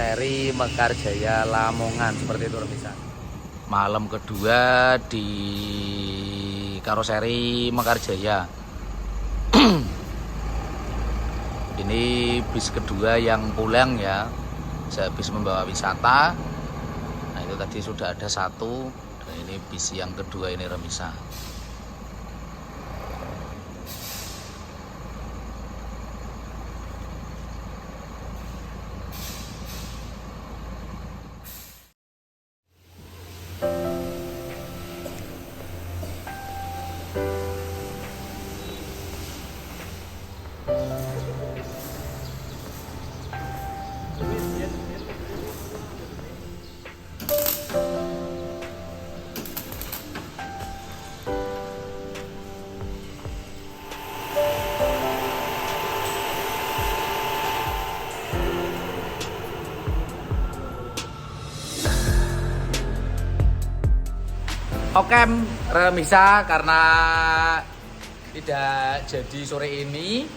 Karoseri Mekarjaya Lamongan, seperti itu Remisa. Malam kedua di Karoseri Mekarjaya. Ini bis kedua yang pulang ya, bis membawa wisata. Nah itu tadi sudah ada satu, dan ini bis yang kedua ini Remisa. Oke Remisa, karena tidak jadi sore ini,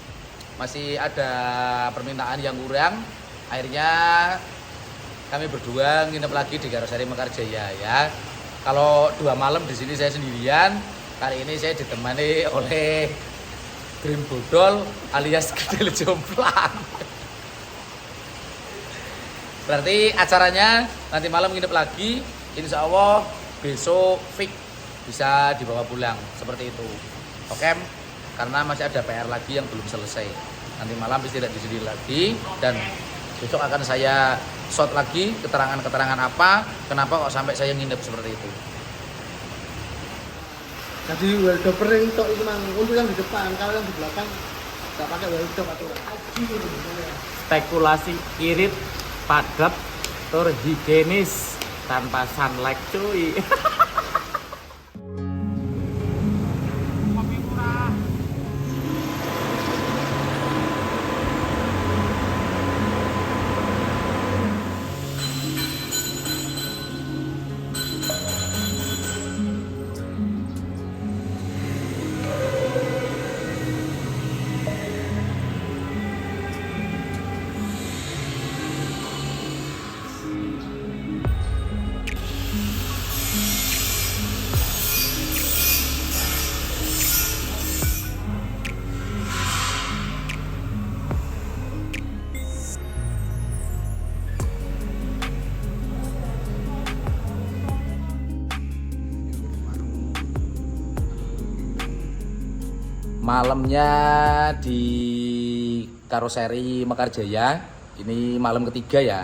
masih ada permintaan yang kurang, akhirnya kami berdua nginep lagi di Karoseri Mekarjaya ya. Kalau 2 malam di sini saya sendirian, kali ini saya ditemani oleh Dream Bodol alias Kedel Jomplang. Berarti acaranya nanti malam nginep lagi, insya Allah besok fix bisa dibawa pulang, seperti itu. Oke, karena masih ada PR lagi yang belum selesai. Nanti malam bisa tidak di sini lagi, dan besok akan saya shot lagi keterangan-keterangan apa, kenapa kok sampai saya nginep seperti itu. Jadi weldoper yang tok itu mang, untuk yang di depan, kalau yang di belakang nggak pakai weldoper atau Spekulasi irit, padat, tur higienis tanpa sunlight cuy. Malamnya di Karoseri Mekarjaya, ini malam ketiga ya.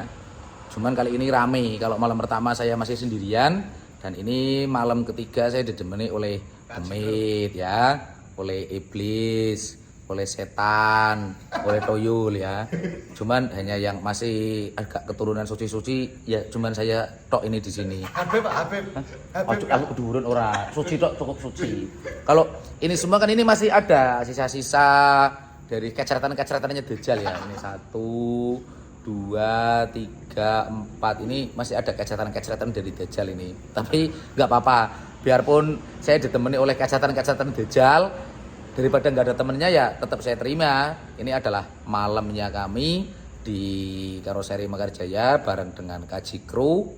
Cuman kali ini rame. Kalau malam pertama saya masih sendirian, dan ini malam ketiga saya ditemani oleh demit ya, oleh iblis, oleh setan, oleh toyol ya. Cuman hanya yang masih agak keturunan suci-suci ya, cuman saya tok ini di sini. Habib, Habib. Aku durun ora, suci tok, cukup suci. Kalau ini semua kan ini masih ada sisa-sisa dari keceretan-keceretannya Dajjal ya. Ini 1, 2, 3, 4, ini masih ada keceretan-keceretan dari Dajjal ini. Tapi nggak apa-apa, biarpun saya ditemani oleh keceretan-keceretan Dajjal, daripada nggak ada temennya ya tetap saya terima. Ini adalah malamnya kami di Karoseri Mekarjaya bareng dengan Kaji Kru.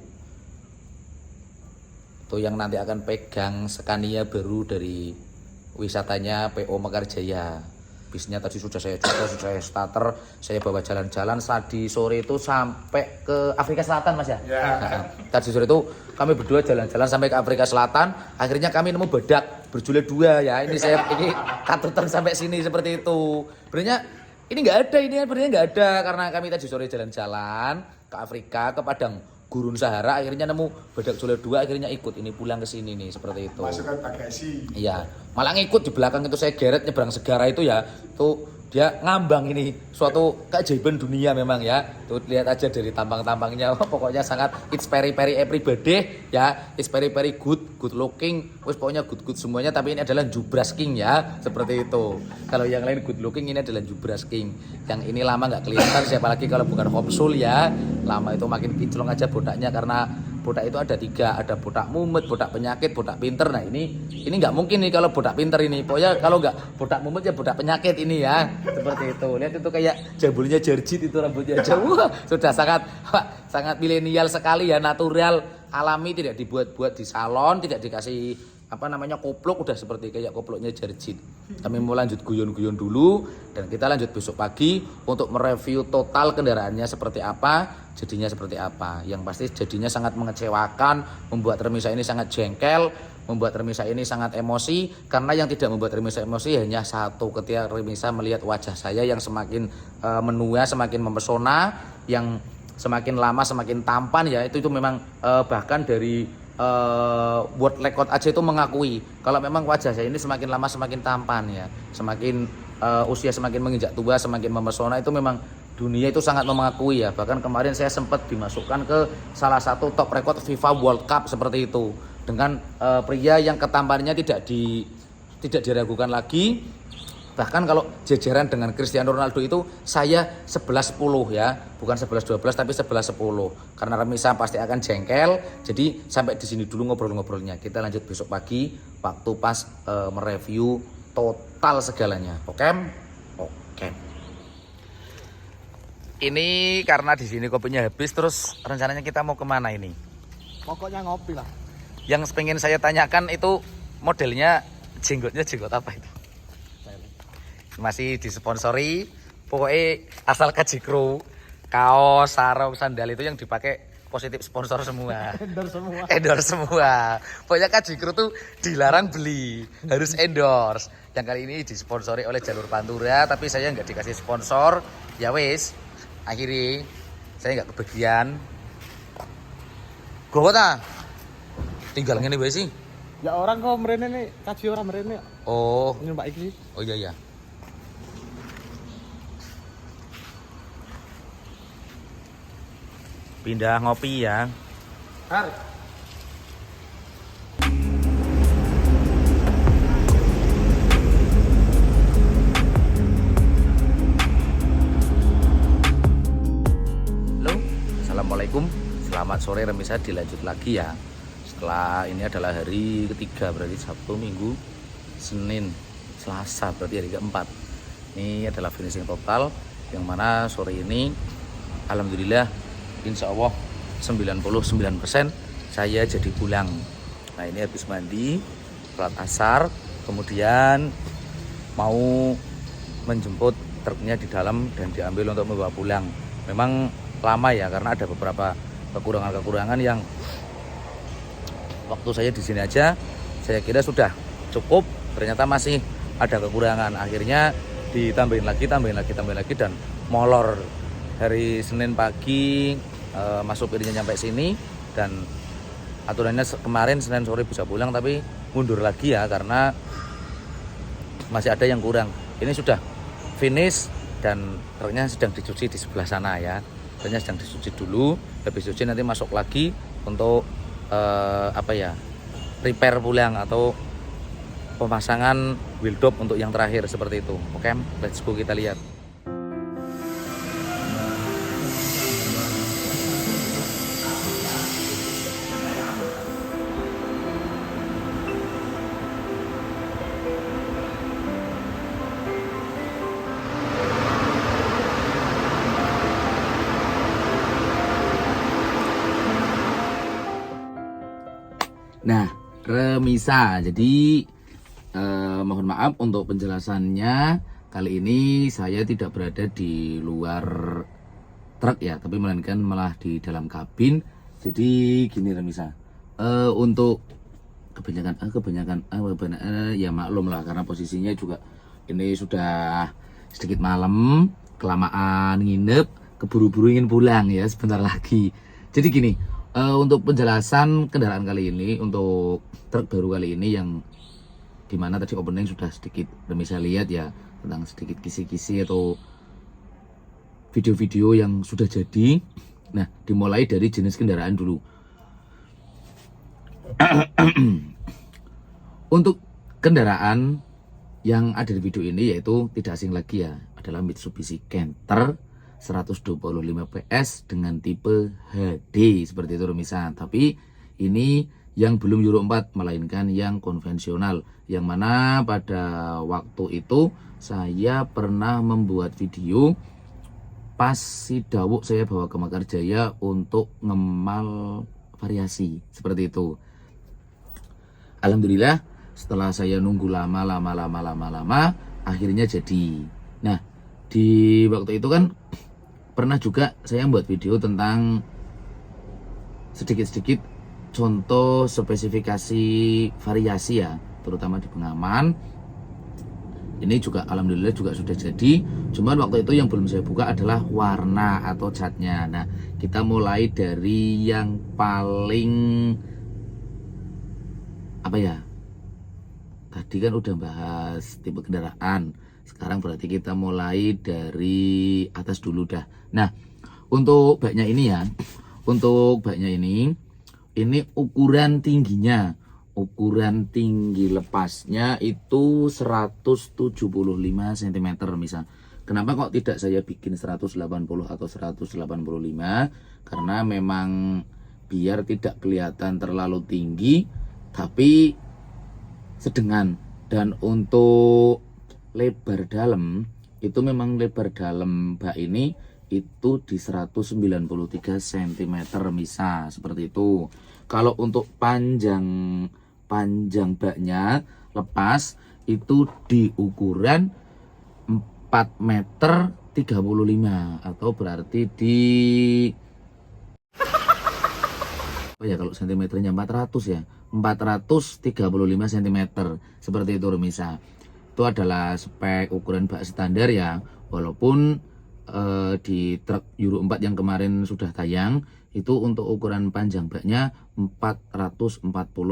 Itu yang nanti akan pegang Scania baru dari wisatanya PO Mekarjaya. Bisnya tadi sudah saya coba, sudah saya starter, saya bawa jalan-jalan. Tadi sore itu sampai ke Afrika Selatan Mas ya? Nah, tadi sore itu kami berdua jalan-jalan sampai ke Afrika Selatan. Akhirnya kami nemu badak berjulid 2 ya. Ini saya ini katutan sampai sini seperti itu. Sebenarnya ini nggak ada, ini sebenarnya nggak ada, karena kami tadi sore jalan-jalan ke Afrika, ke Padang Gurun Sahara, akhirnya nemu badak julid 2, akhirnya ikut ini pulang ke sini nih, seperti itu. Masukkan bagasi. Iya, malah ngikut di belakang itu saya geret nyebrang segara itu ya. Tuh dia ngambang ini, suatu keajaiban dunia memang ya. Tuh lihat aja dari tampang-tampangnya, pokoknya sangat it's very everybody ya. It's very good looking. Wes pokoknya good semuanya, tapi ini adalah Jubras King ya, seperti itu. Kalau yang lain good looking, ini adalah Jubras King. Yang ini lama nggak kelihatan, siapa lagi kalau bukan Homsul ya. Lama itu makin kinclong aja bodaknya karena botak itu ada 3, ada botak mumet, botak penyakit, botak pinter. Nah ini nggak mungkin nih kalau botak pinter ini. Pokoknya kalau nggak botak mumet ya botak penyakit ini ya, seperti itu. Lihat itu kayak jambulnya Jarjit itu rambutnya jauh, sudah sangat milenial sekali ya, natural, alami, tidak dibuat-buat di salon, tidak dikasih koplok, udah seperti kayak koploknya Jarjit. Kami mau lanjut guyon-guyon dulu dan kita lanjut besok pagi untuk mereview total kendaraannya seperti apa, jadinya seperti apa. Yang pasti jadinya sangat mengecewakan, membuat Remisa ini sangat jengkel, membuat Remisa ini sangat emosi, karena yang tidak membuat Remisa emosi hanya satu, ketika Remisa melihat wajah saya yang semakin menua, semakin mempesona, yang semakin lama semakin tampan ya. Itu memang bahkan dari World Record aja itu mengakui kalau memang wajah saya ini semakin lama semakin tampan ya, semakin usia semakin menginjak tua semakin mempesona. Itu memang dunia itu sangat mengakui ya. Bahkan kemarin saya sempat dimasukkan ke salah satu top record FIFA World Cup seperti itu, dengan pria yang ketampanannya tidak diragukan lagi. Bahkan kalau jajaran dengan Cristiano Ronaldo itu saya 11-10 ya, bukan 11-12 tapi 11-10. Karena Remisa pasti akan jengkel. Jadi sampai di sini dulu ngobrol-ngobrolnya. Kita lanjut besok pagi waktu pas mereview total segalanya. Oke? Oke. Ini karena di sini kopinya habis, terus rencananya kita mau kemana ini? Pokoknya ngopi lah. Yang pengen saya tanyakan itu modelnya jenggotnya jenggot apa itu? Masih disponsori, pokoknya asal Kajikro, kaos, sarung, sandal itu yang dipakai positif sponsor semua. Endorse semua. Pokoknya Kajikro tuh dilarang beli, harus endorse. Yang kali ini disponsori oleh Jalur Pantura, tapi saya nggak dikasih sponsor. Ya wes, akhirnya saya nggak kebagian. Gue tinggal ngene wae sih. Ya orang kok mrene nih, kaji orang mrene. Oh. Ini Mbak iki. Oh iya iya. Pindah ngopi ya. Har. Halo, assalamualaikum. Selamat sore Remisa, dilanjut lagi ya. Setelah ini adalah hari ketiga, berarti Sabtu, Minggu, Senin, Selasa, berarti hari keempat. Ini adalah finishing total, yang mana sore ini alhamdulillah insya Allah 99% saya jadi pulang. Nah ini habis mandi, sholat asar, kemudian mau menjemput truknya di dalam dan diambil untuk membawa pulang. Memang lama ya, karena ada beberapa kekurangan-kekurangan yang waktu saya di sini aja saya kira sudah cukup, ternyata masih ada kekurangan. Akhirnya ditambahin lagi dan molor. Hari Senin pagi masuk supirnya nyampe sini, dan aturannya kemarin Senin sore bisa pulang, tapi mundur lagi ya karena masih ada yang kurang. Ini sudah finish dan truknya sedang dicuci di sebelah sana ya. Truknya sedang dicuci dulu, habis cuci nanti masuk lagi untuk repair pulang atau pemasangan wheel dop untuk yang terakhir seperti itu. Oke, let's go, kita lihat. Nah, Remisa, jadi mohon maaf untuk penjelasannya. Kali ini saya tidak berada di luar truk ya, tapi melainkan malah di dalam kabin. Jadi gini Remisa, untuk kebanyakan ya maklum lah, karena posisinya juga ini sudah sedikit malam, kelamaan nginep, keburu-buru ingin pulang ya sebentar lagi. Jadi gini, untuk penjelasan kendaraan kali ini, untuk truk baru kali ini, yang dimana tadi opening sudah sedikit Remisa lihat ya, tentang sedikit kisi-kisi atau video-video yang sudah jadi. Nah, dimulai dari jenis kendaraan dulu. Untuk kendaraan yang ada di video ini, yaitu tidak asing lagi ya, adalah Mitsubishi Canter 125 PS dengan tipe HD seperti itu Remisa. Tapi ini yang belum Euro 4 melainkan yang konvensional, yang mana pada waktu itu saya pernah membuat video pas si Dawuk saya bawa ke Mekarjaya untuk ngemal variasi seperti itu. Alhamdulillah setelah saya nunggu lama akhirnya jadi. Nah, di waktu itu kan pernah juga saya membuat video tentang sedikit-sedikit contoh spesifikasi variasi ya, terutama di pengaman. Ini juga alhamdulillah juga sudah jadi. Cuman waktu itu yang belum saya buka adalah warna atau catnya. Nah, kita mulai dari yang paling apa ya? Tadi kan udah bahas tipe kendaraan. Sekarang berarti kita mulai dari atas dulu dah. Nah, untuk baknya ini ya. Untuk baknya ini ukuran tingginya. Ukuran tinggi lepasnya itu 175 cm misal. Kenapa kok tidak saya bikin 180 atau 185? Karena memang biar tidak kelihatan terlalu tinggi tapi sedengan. Dan untuk lebar dalam itu memang lebar dalam bak ini itu di 193 cm misal seperti itu. Kalau untuk panjang baknya lepas itu di ukuran 4 meter 35 atau berarti di oh ya kalau sentimeternya 400 ya 435 cm seperti itu Remisa. Itu adalah spek ukuran bak standar ya, walaupun di truk Euro 4 yang kemarin sudah tayang itu untuk ukuran panjang baknya 440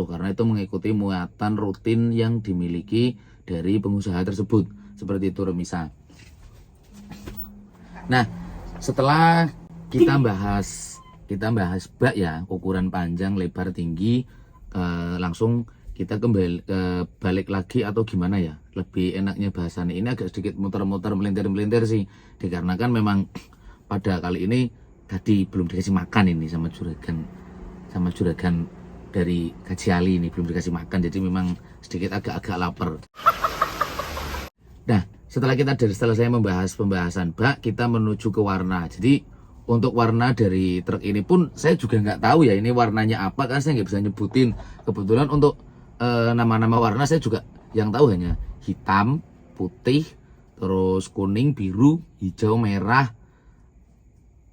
karena itu mengikuti muatan rutin yang dimiliki dari pengusaha tersebut seperti itu Remisa. Nah, setelah kita bahas bak ya, ukuran panjang, lebar, tinggi, langsung kita kembali balik lagi atau gimana ya, lebih enaknya bahasannya ini agak sedikit muter-muter melintir-melintir sih, dikarenakan memang pada kali ini tadi belum dikasih makan ini sama juragan dari Kaji Ali ini belum dikasih makan, jadi memang sedikit agak-agak lapar. Nah, setelah saya membahas pembahasan bak, kita menuju ke warna. Jadi untuk warna dari truk ini pun saya juga nggak tahu ya ini warnanya apa, kan saya nggak bisa nyebutin. Kebetulan untuk nama-nama warna saya juga yang tahu hanya hitam, putih, terus kuning, biru, hijau, merah,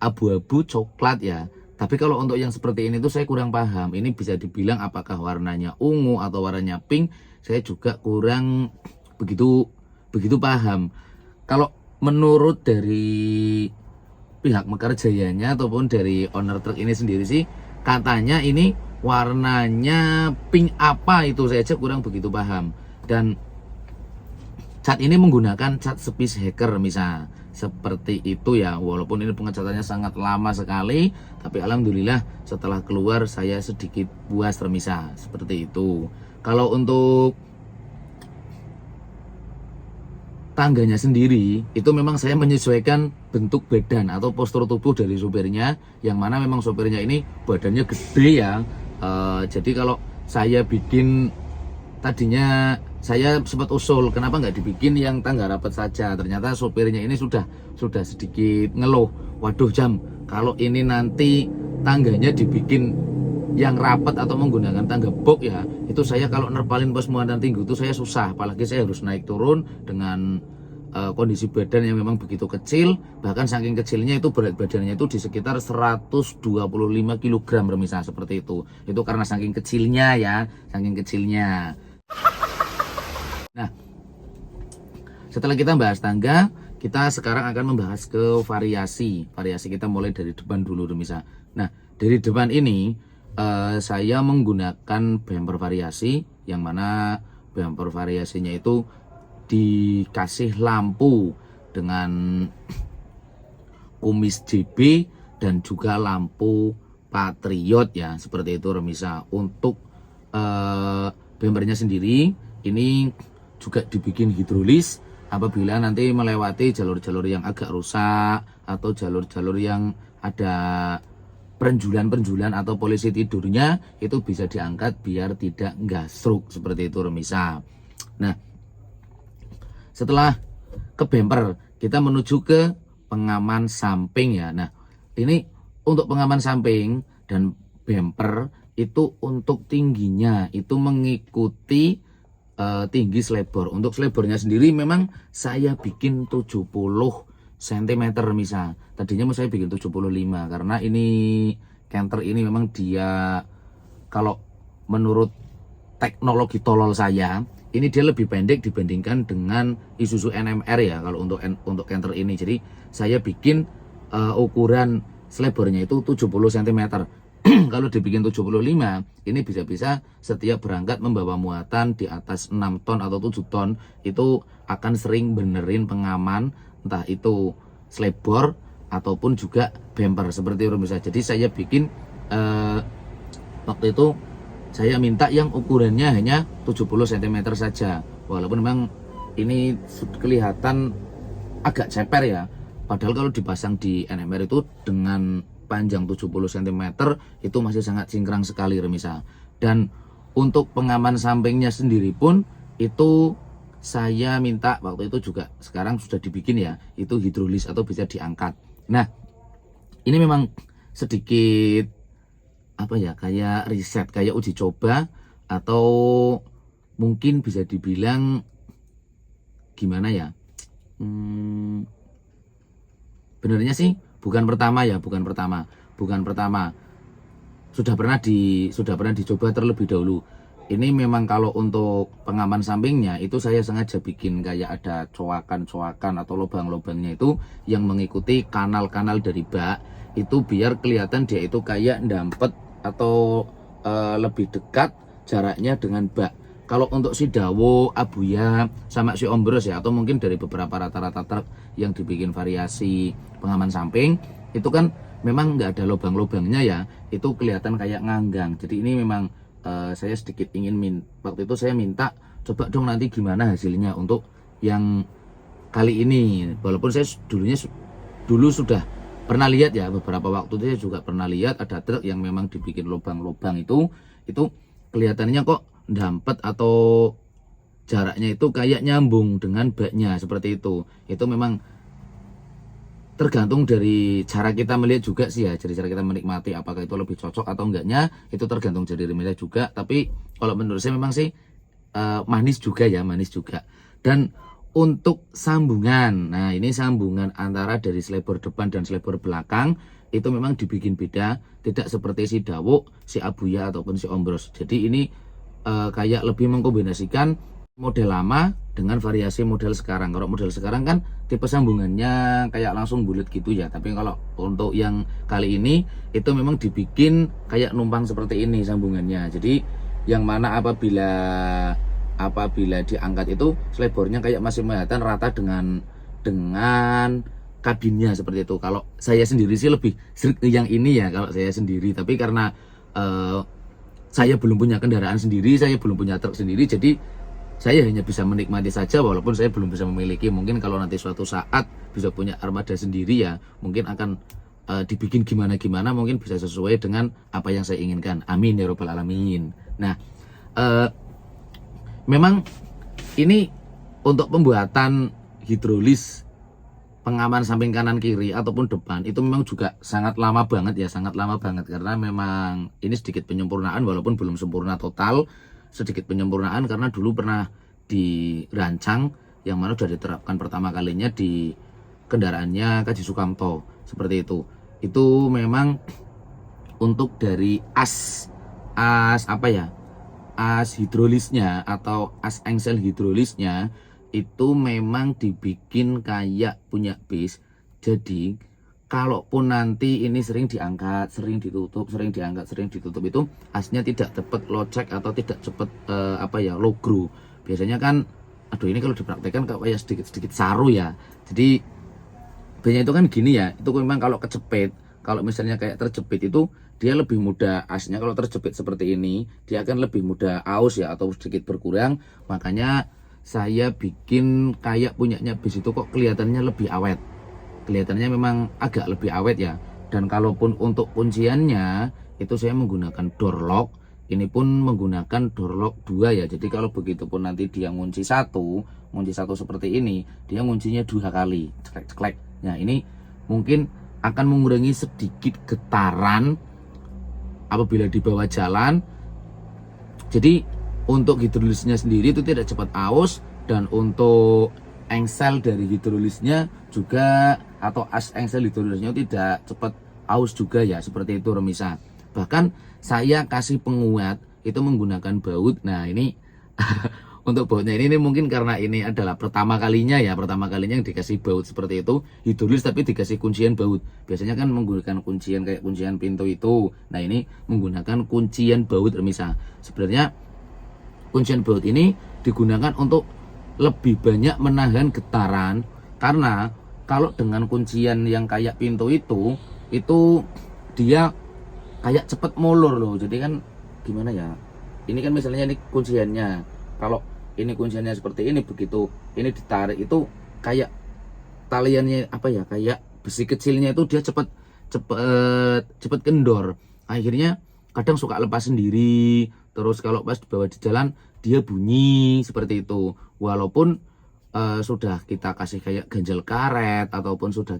abu-abu, coklat ya. Tapi kalau untuk yang seperti ini tuh saya kurang paham. Ini bisa dibilang apakah warnanya ungu atau warnanya pink, saya juga kurang begitu paham. Kalau menurut dari pihak Mekarjayanya ataupun dari owner truk ini sendiri sih, katanya ini warnanya pink apa itu saya aja kurang begitu paham. Dan cat ini menggunakan cat Space Hacker misal seperti itu ya, walaupun ini pengecatannya sangat lama sekali, tapi alhamdulillah setelah keluar saya sedikit puas Remisa seperti itu. Kalau untuk tangganya sendiri itu memang saya menyesuaikan bentuk badan atau postur tubuh dari sopirnya, yang mana memang sopirnya ini badannya gede ya. Jadi kalau saya bikin, tadinya saya sempat usul kenapa nggak dibikin yang tangga rapat saja. Ternyata sopirnya ini sudah sedikit ngeluh, waduh Jam, kalau ini nanti tangganya dibikin yang rapat atau menggunakan tangga box ya, itu saya kalau nerpalin pos muatan tinggi itu saya susah, apalagi saya harus naik turun dengan kondisi badan yang memang begitu kecil. Bahkan saking kecilnya itu berat badannya itu di sekitar 125 kg Remisa seperti itu karena saking kecilnya ya, saking kecilnya. Nah, setelah kita bahas tangga, kita sekarang akan membahas ke variasi kita mulai dari depan dulu Remisa. Nah, dari depan ini saya menggunakan bumper variasi, yang mana bumper variasinya itu dikasih lampu dengan kumis JB dan juga lampu Patriot ya, seperti itu Remisa. Untuk bumpernya sendiri ini juga dibikin hidrolis apabila nanti melewati jalur-jalur yang agak rusak atau jalur-jalur yang ada perenjulan-perenjulan atau polisi tidurnya, itu bisa diangkat biar tidak nggasruk seperti itu remisa. Nah, setelah ke bumper kita menuju ke pengaman samping ya. Nah, ini untuk pengaman samping dan bumper itu untuk tingginya itu mengikuti tinggi slebor. Untuk slebornya sendiri memang saya bikin 70 cm misal. Tadinya mau saya bikin 75 karena ini Canter ini memang dia kalau menurut teknologi tolol saya ini dia lebih pendek dibandingkan dengan Isuzu NMR ya kalau untuk Canter ini. Jadi saya bikin ukuran slebornya itu 70 cm. Kalau dibikin 75 ini bisa-bisa setiap berangkat membawa muatan di atas 6 ton atau 7 ton itu akan sering benerin pengaman entah itu slebor ataupun juga bumper seperti itu bisa. Jadi saya bikin waktu itu saya minta yang ukurannya hanya 70 cm saja, walaupun memang ini kelihatan agak ceper ya, padahal kalau dipasang di NMR itu dengan panjang 70 cm itu masih sangat cingkrang sekali remisa. Dan untuk pengaman sampingnya sendiri pun itu saya minta waktu itu juga sekarang sudah dibikin ya, itu hidrolis atau bisa diangkat. Nah, ini memang sedikit apa ya, kayak riset, kayak uji coba atau mungkin bisa dibilang gimana ya, benernya sih bukan pertama ya, bukan pertama. Sudah pernah dicoba terlebih dahulu. Ini memang kalau untuk pengaman sampingnya itu saya sengaja bikin kayak ada coakan-coakan atau lubang-lubangnya itu yang mengikuti kanal-kanal dari bak itu biar kelihatan dia itu kayak dampet atau lebih dekat jaraknya dengan bak. Kalau untuk si Dawo, Abuya, sama si Ombros ya, atau mungkin dari beberapa rata-rata truk yang dibikin variasi pengaman samping, itu kan memang nggak ada lubang-lubangnya ya, itu kelihatan kayak nganggang. Jadi ini memang saya sedikit ingin waktu itu saya minta coba dong nanti gimana hasilnya untuk yang kali ini. Walaupun saya dulu sudah pernah lihat ya, beberapa waktu itu saya juga pernah lihat ada truk yang memang dibikin lubang-lubang itu kelihatannya kok dampet atau jaraknya itu kayak nyambung dengan baknya seperti itu. Itu memang tergantung dari cara kita melihat juga sih ya, dari cara kita menikmati apakah itu lebih cocok atau enggaknya itu tergantung dari remnya juga. Tapi kalau menurut saya memang sih manis juga ya, manis juga. Dan untuk sambungan, nah ini sambungan antara dari slebor depan dan slebor belakang itu memang dibikin beda, tidak seperti si Dawo, si Abuya ataupun si Ombros. Jadi ini kayak lebih mengkombinasikan model lama dengan variasi model sekarang. Kalau model sekarang kan tipe sambungannya kayak langsung bulat gitu ya, tapi kalau untuk yang kali ini itu memang dibikin kayak numpang seperti ini sambungannya. Jadi yang mana apabila diangkat itu slebornya kayak masih kelihatan rata dengan kabinnya seperti itu. Kalau saya sendiri sih lebih yang ini ya kalau saya sendiri, tapi karena saya belum punya kendaraan sendiri, saya belum punya truk sendiri, jadi saya hanya bisa menikmati saja walaupun saya belum bisa memiliki. Mungkin kalau nanti suatu saat bisa punya armada sendiri ya, mungkin akan dibikin gimana-gimana, mungkin bisa sesuai dengan apa yang saya inginkan. Amin ya robbal alamin. Nah, memang ini untuk pembuatan hidrolis pengaman samping kanan kiri ataupun depan itu memang juga sangat lama banget ya, sangat lama banget karena memang ini sedikit penyempurnaan walaupun belum sempurna total, sedikit penyempurnaan karena dulu pernah dirancang yang mana sudah diterapkan pertama kalinya di kendaraannya Kaji Sukamto seperti itu. Itu memang untuk dari as hidrolisnya atau as engsel hidrolisnya itu memang dibikin kayak punya base. Jadi kalaupun nanti ini sering diangkat, sering ditutup, sering diangkat, sering ditutup, itu asnya tidak cepat locek atau tidak cepat low grow. Biasanya kan aduh ini kalau dipraktekkan kayak sedikit saru ya. Jadi biasanya itu kan gini ya, itu memang kalau kecepit, kalau misalnya kayak terjepit itu dia lebih mudah asnya. Kalau terjepit seperti ini dia akan lebih mudah aus ya atau sedikit berkurang. Makanya saya bikin kayak punyanya bis itu kok kelihatannya lebih awet. Kelihatannya memang agak lebih awet ya. Dan kalaupun untuk kunciannya itu saya menggunakan door lock. Ini pun menggunakan door lock 2 ya. Jadi kalau begitu pun nanti dia ngunci satu seperti ini, dia nguncinya 2 kali. Ceklek-ceklek. Nah, ini mungkin akan mengurangi sedikit getaran apabila di bawah jalan. Jadi untuk hidrolisnya sendiri itu tidak cepat aus, dan untuk engsel dari hidrolisnya juga, atau as engsel hidrolisnya tidak cepat aus juga ya, seperti itu remisa. Bahkan saya kasih penguat itu menggunakan baut. Nah ini untuk bautnya ini mungkin karena ini adalah pertama kalinya yang dikasih baut seperti itu, hidrolis tapi dikasih kuncian baut. Biasanya kan menggunakan kuncian kayak kuncian pintu itu. Nah ini menggunakan kuncian baut remisa. Sebenarnya kuncian baut ini digunakan untuk lebih banyak menahan getaran, karena kalau dengan kuncian yang kayak pintu itu dia kayak cepet molor loh. Jadi kan gimana ya, ini kan misalnya ini kunciannya, kalau ini kunciannya seperti ini, begitu ini ditarik itu kayak taliannya apa ya, kayak besi kecilnya itu dia cepet kendor, akhirnya kadang suka lepas sendiri. Terus kalau pas dibawa di jalan dia bunyi seperti itu. Walaupun sudah kita kasih kayak ganjel karet, ataupun sudah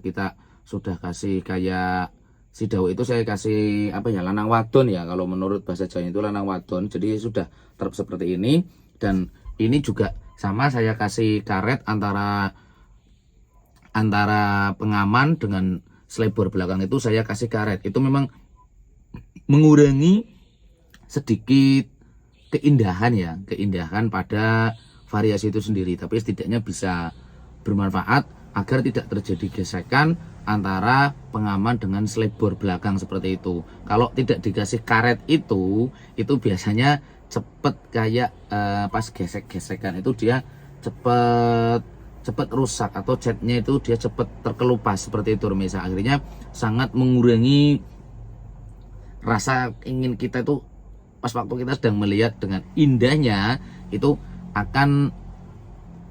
kasih kayak sidau itu saya kasih apa ya, lanang wadon ya, kalau menurut bahasa Jawa itu lanang wadon. Jadi sudah terp seperti ini. Dan ini juga sama, saya kasih karet antara pengaman dengan selebor belakang itu saya kasih karet. Itu memang mengurangi sedikit keindahan pada variasi itu sendiri, tapi setidaknya bisa bermanfaat agar tidak terjadi gesekan antara pengaman dengan selebor belakang seperti itu. Kalau tidak dikasih karet itu biasanya cepet kayak pas gesek-gesekan itu dia cepet rusak, atau catnya itu dia cepet terkelupas seperti itu remisa. Akhirnya sangat mengurangi rasa ingin kita itu pas waktu kita sedang melihat dengan indahnya, itu akan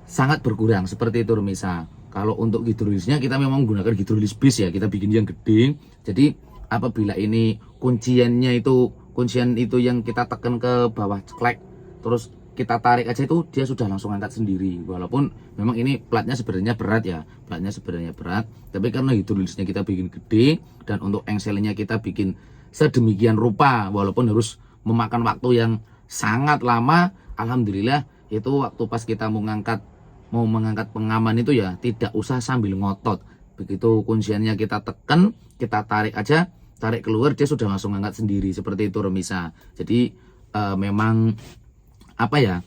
sangat berkurang seperti itu remisa. Kalau untuk hidrolisnya kita memang menggunakan hidrolis bis ya, kita bikin yang gede. Jadi apabila ini kuncian itu yang kita tekan ke bawah ceklek, terus kita tarik aja itu dia sudah langsung angkat sendiri. Walaupun memang ini platnya sebenarnya berat ya, tapi karena hidrolisnya kita bikin gede dan untuk engselnya kita bikin sedemikian rupa, walaupun harus memakan waktu yang sangat lama, alhamdulillah itu waktu pas kita mau mengangkat pengaman itu ya tidak usah sambil ngotot. Begitu kunciannya kita tekan, kita tarik aja, tarik keluar dia sudah langsung angkat sendiri seperti itu remisa. Jadi memang apa ya,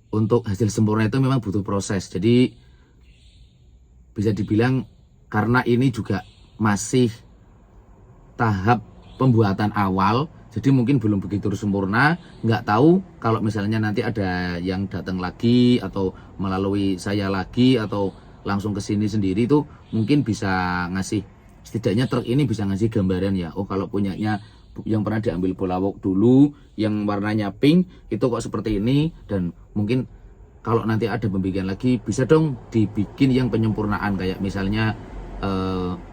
untuk hasil sempurna itu memang butuh proses. Jadi bisa dibilang karena ini juga masih tahap pembuatan awal, jadi mungkin belum begitu sempurna. Nggak tahu kalau misalnya nanti ada yang datang lagi, atau melalui saya lagi, atau langsung ke sini sendiri, itu mungkin bisa ngasih, setidaknya truk ini bisa ngasih gambaran ya, oh kalau punyanya yang pernah diambil Bolawok dulu yang warnanya pink itu kok seperti ini. Dan mungkin kalau nanti ada pembikin lagi, bisa dong dibikin yang penyempurnaan, kayak misalnya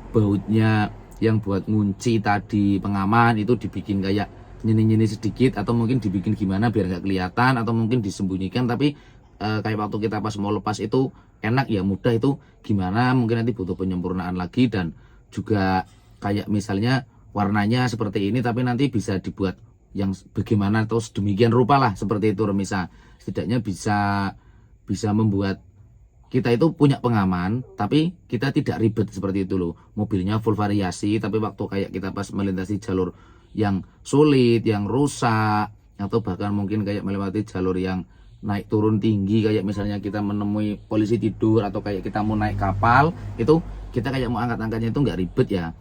bautnya yang buat ngunci tadi pengaman itu dibikin kayak nyeni-nyeni sedikit, atau mungkin dibikin gimana biar nggak kelihatan, atau mungkin disembunyikan tapi kayak waktu kita pas mau lepas itu enak ya, mudah, itu gimana mungkin nanti butuh penyempurnaan lagi. Dan juga kayak misalnya warnanya seperti ini tapi nanti bisa dibuat yang bagaimana atau sedemikian rupa lah seperti itu remisa. Setidaknya bisa membuat kita itu punya pengaman tapi kita tidak ribet seperti itu loh. Mobilnya full variasi tapi waktu kayak kita pas melintasi jalur yang sulit, yang rusak, atau bahkan mungkin kayak melewati jalur yang naik turun tinggi, kayak misalnya kita menemui polisi tidur, atau kayak kita mau naik kapal, itu kita kayak mau angkat-angkatnya itu nggak ribet ya.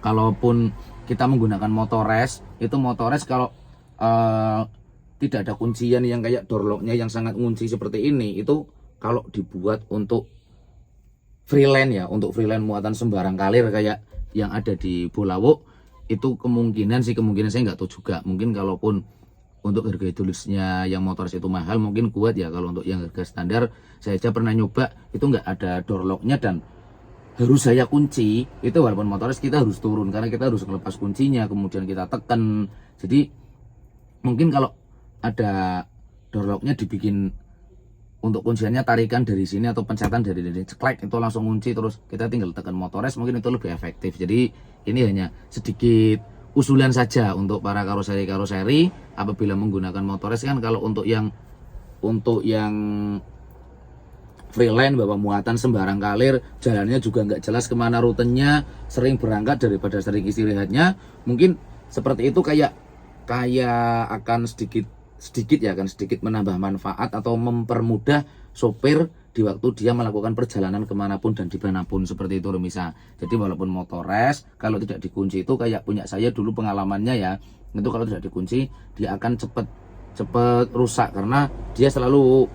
Kalaupun kita menggunakan motores, itu motores kalau tidak ada kuncian yang kayak door lock-nya yang sangat ngunci seperti ini, itu kalau dibuat untuk freelance ya, untuk freelance muatan sembarang kalir kayak yang ada di Bolawok, itu kemungkinan saya nggak tahu juga, mungkin kalaupun untuk harga hidrolisnya yang motor itu mahal mungkin kuat ya. Kalau untuk yang harga standar saya aja pernah nyoba itu nggak ada door locknya dan harus saya kunci itu, walaupun motoris kita harus turun karena kita harus melepas kuncinya kemudian kita tekan. Jadi mungkin kalau ada door locknya dibikin untuk kunciannya tarikan dari sini atau pencetan dari ceklek itu langsung kunci terus kita tinggal tekan motores, mungkin itu lebih efektif. Jadi ini hanya sedikit usulan saja untuk para karoseri apabila menggunakan motores kan. Kalau untuk yang freelance bawa muatan sembarang kalir, jalannya juga nggak jelas kemana rutenya, sering berangkat daripada sering istirahatnya, mungkin seperti itu kayak akan sedikit menambah manfaat atau mempermudah sopir di waktu dia melakukan perjalanan kemanapun dan dimanapun seperti itu Remisa. Jadi walaupun motores kalau tidak dikunci itu kayak punya saya dulu pengalamannya ya, itu kalau tidak dikunci dia akan cepet rusak karena dia selalu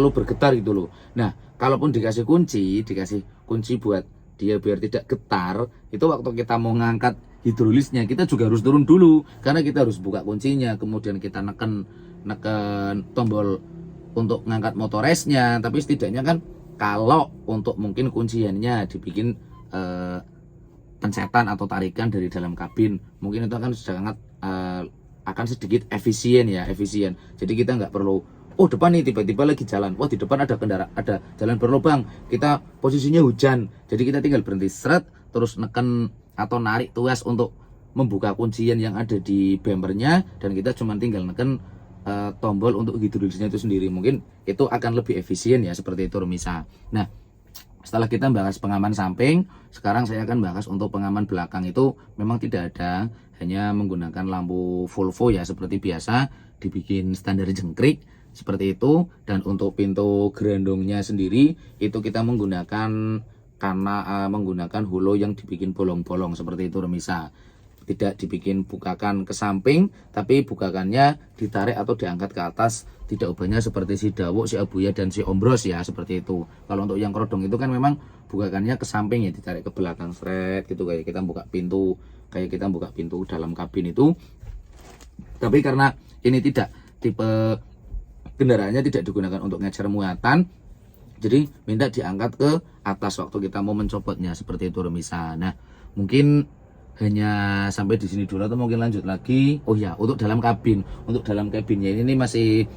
bergetar gitu loh. Nah kalaupun dikasih kunci buat dia biar tidak getar, itu waktu kita mau ngangkat hidrolisnya kita juga harus turun dulu karena kita harus buka kuncinya, kemudian kita neken tombol untuk ngangkat motoresnya. Tapi setidaknya kan kalau untuk mungkin kunciannya dibikin pencetan atau tarikan dari dalam kabin, mungkin itu akan sangat akan sedikit efisien. Jadi kita nggak perlu depan nih tiba-tiba lagi jalan, di depan ada jalan berlubang, kita posisinya hujan, jadi kita tinggal berhenti seret terus neken atau narik tuas untuk membuka kuncian yang ada di bempernya dan kita cuma tinggal neken tombol untuk hidrolisnya itu sendiri. Mungkin itu akan lebih efisien ya, seperti itu Remisa. Nah setelah kita bahas pengaman samping, sekarang saya akan bahas untuk pengaman belakang. Itu memang tidak ada, hanya menggunakan lampu Volvo ya seperti biasa, dibikin standar jengkrik seperti itu. Dan untuk pintu gerandongnya sendiri itu kita menggunakan menggunakan holo yang dibikin bolong-bolong seperti itu Remisa. Tidak dibikin bukakan ke samping, tapi bukakannya ditarik atau diangkat ke atas, tidak ubahnya seperti si Dawuk, si Abuya dan si Ombros ya, seperti itu. Kalau untuk yang kerodong itu kan memang bukakannya ke samping ya, ditarik ke belakang seret gitu, kayak kita buka pintu dalam kabin itu. Tapi karena ini tidak tipe kendaraannya tidak digunakan untuk ngecer muatan, jadi minta diangkat ke atas waktu kita mau mencopotnya seperti itu Remisa. Nah mungkin hanya sampai di sini dulu atau mungkin lanjut lagi. Oh ya, untuk dalam kabinnya ini masih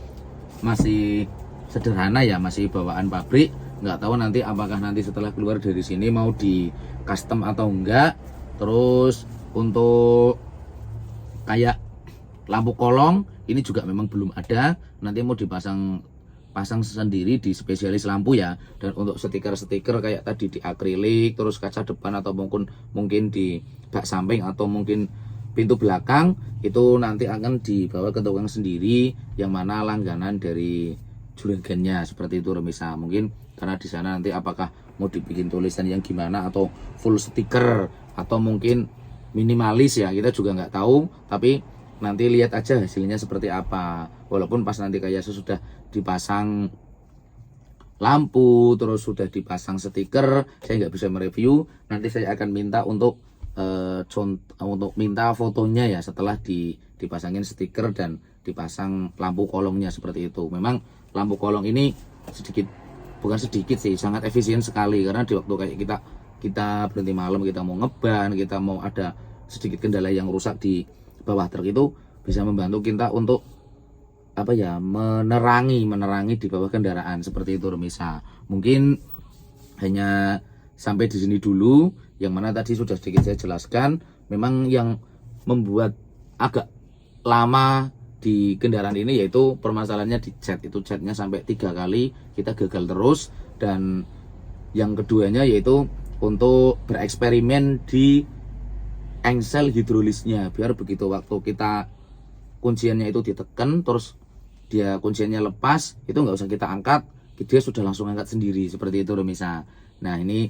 sederhana ya, masih bawaan pabrik. Nggak tahu nanti apakah nanti setelah keluar dari sini mau di custom atau enggak. Terus untuk kayak lampu kolong ini juga memang belum ada, nanti mau dipasang sendiri di spesialis lampu ya. Dan untuk stiker kayak tadi di akrilik, terus kaca depan atau mungkin di bak samping atau mungkin pintu belakang itu nanti akan dibawa ke tukang sendiri yang mana langganan dari juragannya seperti itu Remisa. Mungkin karena di sana nanti apakah mau dibikin tulisan yang gimana atau full stiker atau mungkin minimalis ya, kita juga nggak tahu. Tapi nanti lihat aja hasilnya seperti apa. Walaupun pas nanti kayak sudah dipasang lampu terus sudah dipasang stiker, saya nggak bisa mereview. Nanti saya akan minta untuk minta fotonya ya setelah dipasangin stiker dan dipasang lampu kolongnya seperti itu. Memang lampu kolong ini bukan sedikit sih, sangat efisien sekali. Karena di waktu kayak kita berhenti malam, kita mau ngeban, kita mau ada sedikit kendala yang rusak di bawah truk, itu bisa membantu kita untuk menerangi di bawah kendaraan seperti itu Remisa. Mungkin hanya sampai di sini dulu, yang mana tadi sudah sedikit saya jelaskan. Memang yang membuat agak lama di kendaraan ini yaitu permasalahannya di cat. Itu catnya sampai 3 kali kita gagal terus. Dan yang keduanya yaitu untuk bereksperimen di engsel hidrolisnya, biar begitu waktu kita kunciannya itu ditekan terus dia kunciannya lepas, itu nggak usah kita angkat, dia sudah langsung angkat sendiri seperti itu Remisa. Nah ini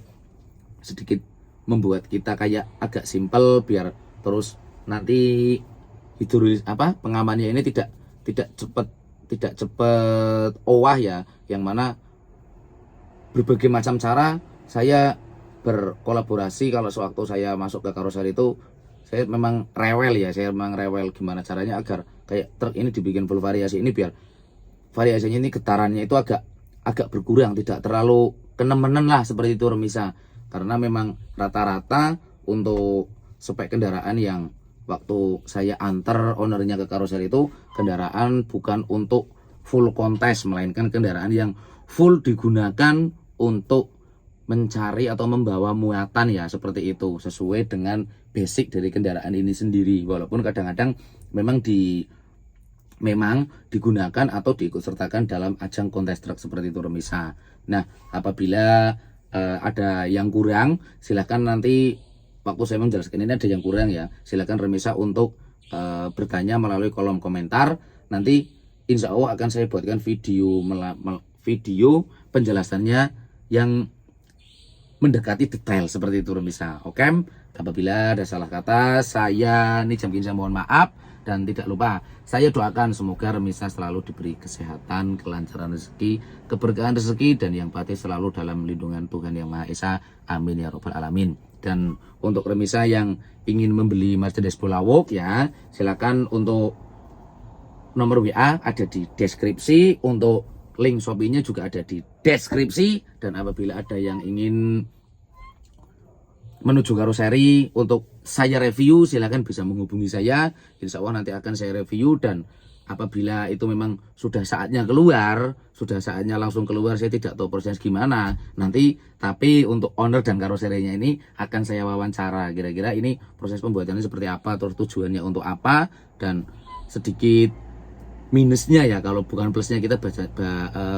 sedikit membuat kita kayak agak simpel, biar terus nanti hidrolis pengamannya ini tidak cepet owah ya. Yang mana berbagai macam cara saya berkolaborasi. Kalau sewaktu saya masuk ke karoseri itu saya memang rewel ya, saya memang rewel gimana caranya agar kayak truk ini dibikin full variasi ini biar variasinya ini getarannya itu agak berkurang, tidak terlalu kenemenen lah seperti itu Remisa. Karena memang rata-rata untuk spek kendaraan yang waktu saya antar ownernya ke karoseri itu kendaraan bukan untuk full kontes, melainkan kendaraan yang full digunakan untuk mencari atau membawa muatan ya, seperti itu sesuai dengan basic dari kendaraan ini sendiri. Walaupun kadang-kadang memang digunakan atau diikutsertakan dalam ajang kontes truk seperti itu Remisa. Nah, apabila ada yang kurang, silahkan nanti waktu saya menjelaskan ini ada yang kurang ya, silahkan Remisa untuk bertanya melalui kolom komentar. Nanti insya Allah akan saya buatkan video penjelasannya yang mendekati detail seperti itu Remisa. Oke, apabila ada salah kata saya Nijam Ginza mohon maaf. Dan tidak lupa saya doakan semoga Remisa selalu diberi kesehatan, kelancaran rezeki, keberkahan rezeki, dan yang pasti selalu dalam lindungan Tuhan Yang Maha Esa. Amin ya robbal alamin. Dan untuk Remisa yang ingin membeli Mercedes Bolawok ya, silakan untuk nomor WA ada di deskripsi, untuk link Shopee-nya juga ada di deskripsi. Dan apabila ada yang ingin menuju karoseri untuk saya review, silahkan bisa menghubungi saya. Insya Allah nanti akan saya review, dan apabila itu memang sudah saatnya keluar, sudah saatnya langsung keluar, saya tidak tahu proses gimana nanti, tapi untuk owner dan karoserinya ini akan saya wawancara kira-kira ini proses pembuatannya seperti apa, terus tujuannya untuk apa, dan sedikit minusnya ya, kalau bukan plusnya kita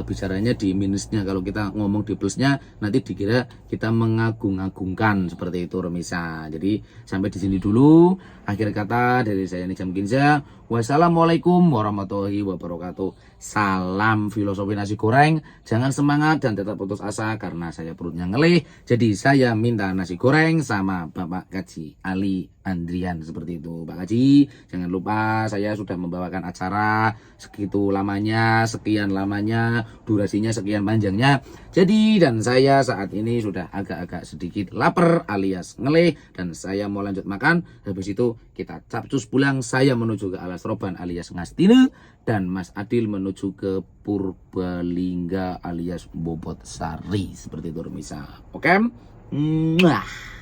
bicaranya di minusnya. Kalau kita ngomong di plusnya nanti dikira kita mengagung-agungkan seperti itu Remisa. Jadi sampai di sini dulu akhir kata dari saya Nijam Ginza. Wassalamualaikum warahmatullahi wabarakatuh. Salam filosofi nasi goreng. Jangan semangat dan tetap putus asa karena saya perutnya ngelih. Jadi saya minta nasi goreng sama Bapak Kaji Ali Andrian seperti itu. Pak Kaji, jangan lupa saya sudah membawakan acara segitu lamanya, sekian lamanya, durasinya sekian panjangnya. Jadi dan saya saat ini sudah agak-agak sedikit lapar alias ngelih, dan saya mau lanjut makan. Habis itu kita capcus pulang. Saya menuju ke Alas Roban alias Ngastine, dan Mas Adil menuju ke Purbalingga alias Bobot Sari seperti itu Remisa. Oke? Mwah.